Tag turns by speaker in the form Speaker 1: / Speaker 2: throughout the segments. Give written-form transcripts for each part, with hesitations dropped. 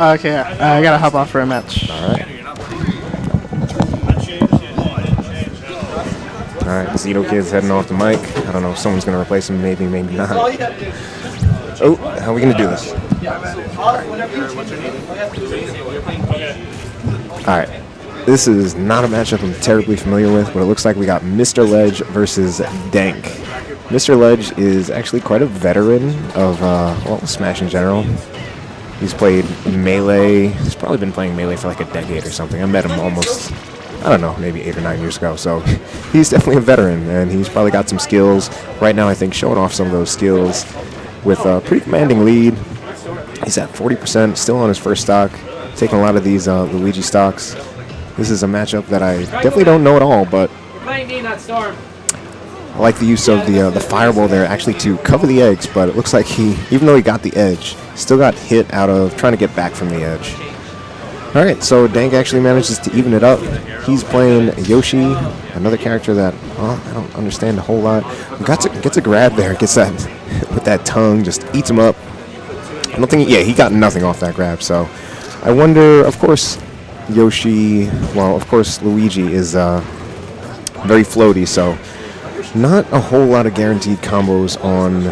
Speaker 1: Okay, I gotta hop off for a match.
Speaker 2: All right. All right, Zito Kid's heading off the mic. I don't know if someone's going to replace him, maybe, maybe not. Oh, how are we going to do this? All right. This is not a matchup I'm terribly familiar with, but it looks like we got Mr. Ledge versus Dank. Mr. Ledge is actually quite a veteran of, well, Smash in general. He's played Melee. He's probably been playing Melee for like a decade or something. I met him almost, I don't know, maybe 8 or 9 years ago. So he's definitely a veteran, and he's probably got some skills. Right now, I think, showing off some of those skills with a pretty commanding lead. He's at 40%, still on his first stock, taking a lot of these Luigi stocks. This is a matchup that I definitely don't know at all, but I like the use of the fireball there actually to cover the eggs, but it looks like he, even though he got the edge, still got hit out of trying to get back from the edge. All right, so Dank actually manages to even it up. He's playing Yoshi, another character that, well, I don't understand a whole lot. Gets a grab there, gets that with that tongue, just eats him up. I don't think, yeah, he got nothing off that grab, so I wonder, of course, Yoshi, well, of course, Luigi is very floaty, so not a whole lot of guaranteed combos on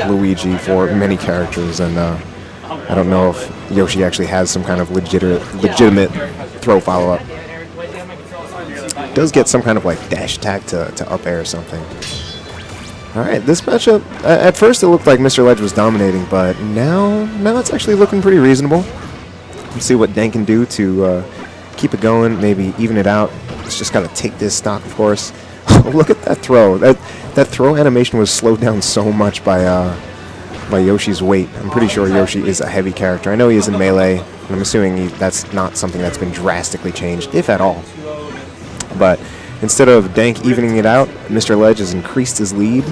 Speaker 2: Luigi for many characters, and I don't know if Yoshi actually has some kind of legitimate throw follow-up. Does get some kind of like dash attack to up air or something. All right, this matchup, at first it looked like Mr. Ledge was dominating, but now it's actually looking pretty reasonable. Let's see what Dank can do to keep it going, maybe even it out. It's just got to take this stock, of course. Look at that throw. That throw animation was slowed down so much by Yoshi's weight. I'm pretty sure Yoshi is a heavy character. I know he is in Melee, and I'm assuming that's not something that's been drastically changed, if at all. But instead of Dank evening it out, Mr. Ledge has increased his lead.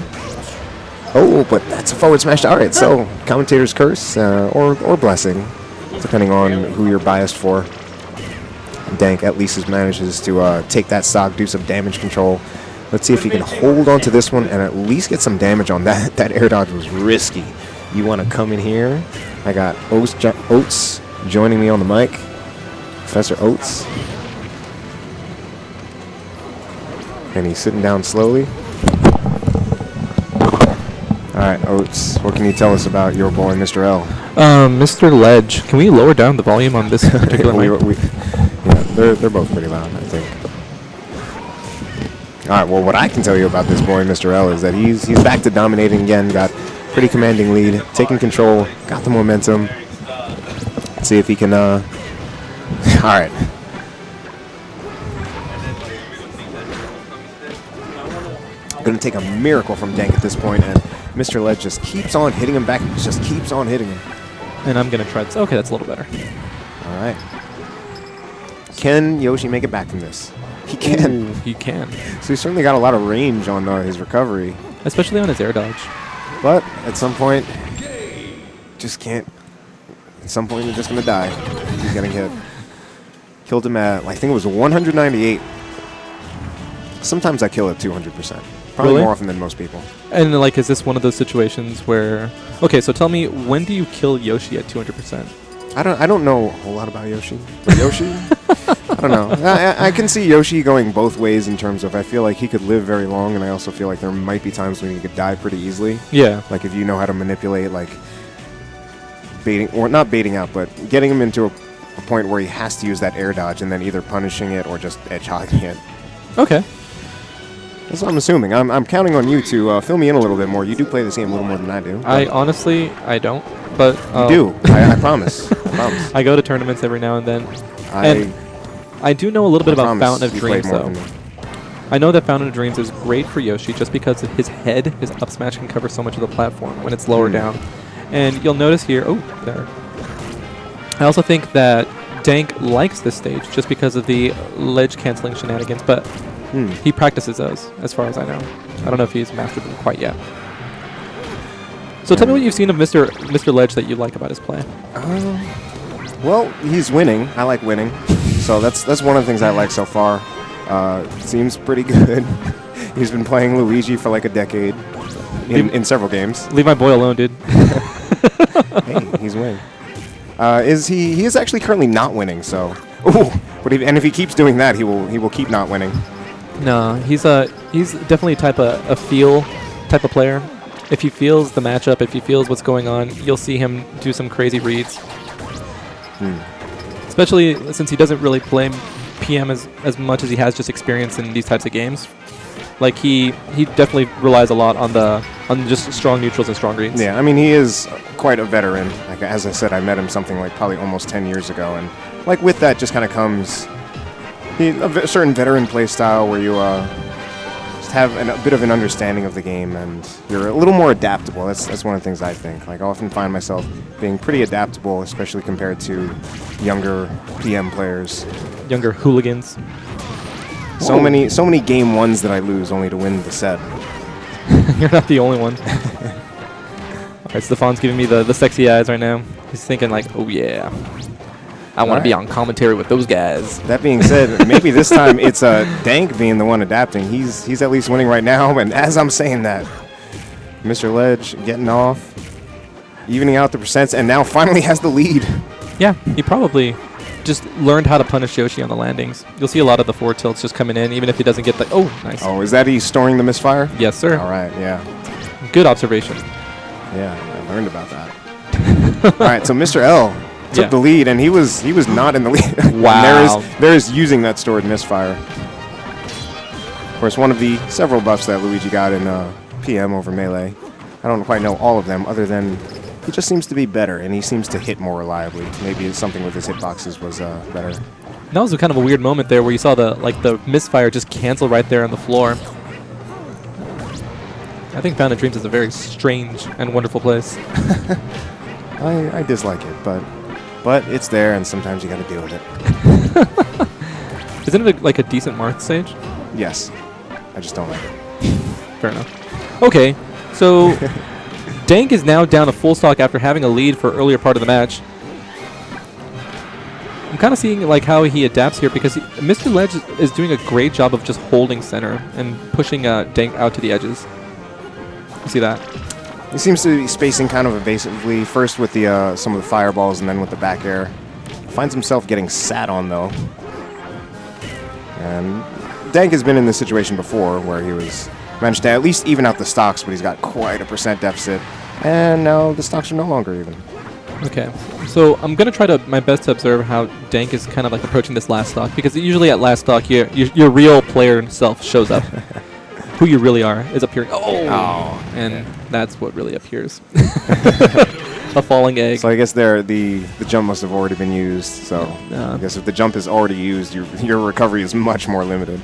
Speaker 2: Oh, but that's a forward smash. All right, so commentator's curse or blessing, depending on who you're biased for. Dank at least manages to take that stock, do some damage control. Let's see if he can hold on to this one and at least get some damage on that. That air dodge was risky. You want to come in here. I got Oates joining me on the mic. Professor Oates. And he's sitting down slowly. All right, Oates, what can you tell us about your boy, Mr. L?
Speaker 3: Mr. Ledge, can we lower down the volume on this particular mic?
Speaker 2: Yeah, they're both pretty loud, I think. All right, well, what I can tell you about this boy, Mr. L, is that he's back to dominating again, got pretty commanding lead, taking control, got the momentum. Let's see if he can, all right. Going to take a miracle from Dank at this point, and Mr. Ledge just keeps on hitting him back, just keeps on hitting him.
Speaker 3: And I'm going to try this. Okay, that's a little better.
Speaker 2: All right. Can Yoshi make it back from this? He can.
Speaker 3: Ooh, he can.
Speaker 2: So he's certainly got a lot of range on his recovery.
Speaker 3: Especially on his air dodge.
Speaker 2: But at some point, just can't. At some point, you're just going to die. He's getting hit. Killed him at, I think it was 198. Sometimes I kill at 200%. Probably
Speaker 3: really?
Speaker 2: More often than most people.
Speaker 3: And, like, is this one of those situations where... Okay, so tell me, when do you kill Yoshi at 200%?
Speaker 2: I don't know a whole lot about Yoshi. But Yoshi? I don't know. I can see Yoshi going both ways in terms of I feel like he could live very long, and I also feel like there might be times when he could die pretty easily.
Speaker 3: Yeah.
Speaker 2: Like if you know how to manipulate, like, baiting, or not baiting out, but getting him into a point where he has to use that air dodge and then either punishing it or just edge hogging it.
Speaker 3: Okay.
Speaker 2: That's what I'm assuming. I'm counting on you to fill me in a little bit more. You do play this game a little more than I do.
Speaker 3: Honestly, I don't. But
Speaker 2: you do. I promise. I promise.
Speaker 3: I go to tournaments every now and then. I do know a little bit about Fountain of Dreams, though. I know that Fountain of Dreams is great for Yoshi just because his head, his up smash, can cover so much of the platform when it's lower down. And you'll notice here... Oh, there. I also think that Dank likes this stage just because of the ledge canceling shenanigans, but he practices those, as far as I know. I don't know if he's mastered them quite yet. So tell me what you've seen of Mr. Ledge that you like about his play.
Speaker 2: Well, he's winning. I like winning. So that's one of the things I like so far. Seems pretty good. He's been playing Luigi for like a decade in several games.
Speaker 3: Leave my boy alone, dude.
Speaker 2: Hey, he's winning. is he is actually currently not winning. So, and if he keeps doing that, he will keep not winning.
Speaker 3: No, he's definitely a feel type of player. If he feels the matchup, if he feels what's going on, you'll see him do some crazy reads. Especially since he doesn't really play PM as much as he has just experience in these types of games. Like he definitely relies a lot on just strong neutrals and strong reads.
Speaker 2: Yeah, I mean he is quite a veteran. Like as I said, I met him something like probably almost 10 years ago, and like with that just kind of comes a certain veteran play style where you just have a bit of an understanding of the game, and you're a little more adaptable. That's one of the things I think. Like I often find myself being pretty adaptable, especially compared to younger PM players,
Speaker 3: younger hooligans.
Speaker 2: So many game ones that I lose only to win the set.
Speaker 3: You're not the only one. All right, Stefan's giving me the sexy eyes right now. He's thinking like, oh yeah, I want to be on commentary with those guys.
Speaker 2: That being said, maybe this time it's Dank being the one adapting. He's at least winning right now, and as I'm saying that, Mr. Ledge getting off, evening out the percents, and now finally has the lead.
Speaker 3: Yeah, he probably just learned how to punish Yoshi on the landings. You'll see a lot of the forward tilts just coming in, even if he doesn't get the... Oh, nice.
Speaker 2: Oh, is that he's storing the misfire?
Speaker 3: Yes, sir.
Speaker 2: All right, yeah.
Speaker 3: Good observation.
Speaker 2: Yeah, I learned about that. All right, so Mr. L took the lead, and he was not in the lead.
Speaker 3: Wow.
Speaker 2: there is using that stored misfire. Of course, one of the several buffs that Luigi got in PM over Melee. I don't quite know all of them, other than he just seems to be better, and he seems to hit more reliably. Maybe something with his hitboxes was better.
Speaker 3: That was kind of a weird moment there where you saw the misfire just cancel right there on the floor. I think Fountain Dreams is a very strange and wonderful place.
Speaker 2: I dislike it, but it's there, and sometimes you got to deal with it.
Speaker 3: Isn't it like a decent Marth stage?
Speaker 2: Yes. I just don't like it.
Speaker 3: Fair enough. Okay, so Dank is now down a full stock after having a lead for earlier part of the match. I'm kind of seeing like how he adapts here because Mr. Ledge is doing a great job of just holding center and pushing Dank out to the edges. You see that?
Speaker 2: He seems to be spacing kind of evasively, first with the some of the fireballs and then with the back air. Finds himself getting sat on, though. And Dank has been in this situation before where he managed to at least even out the stocks, but he's got quite a percent deficit. And now the stocks are no longer even.
Speaker 3: Okay, so I'm going to try my best to observe how Dank is kind of like approaching this last stock, because usually at last stock, your real player self shows up. Who you really are is appearing. And that's what really appears. A falling egg.
Speaker 2: So I guess the jump must have already been used. So I guess if the jump is already used, your recovery is much more limited.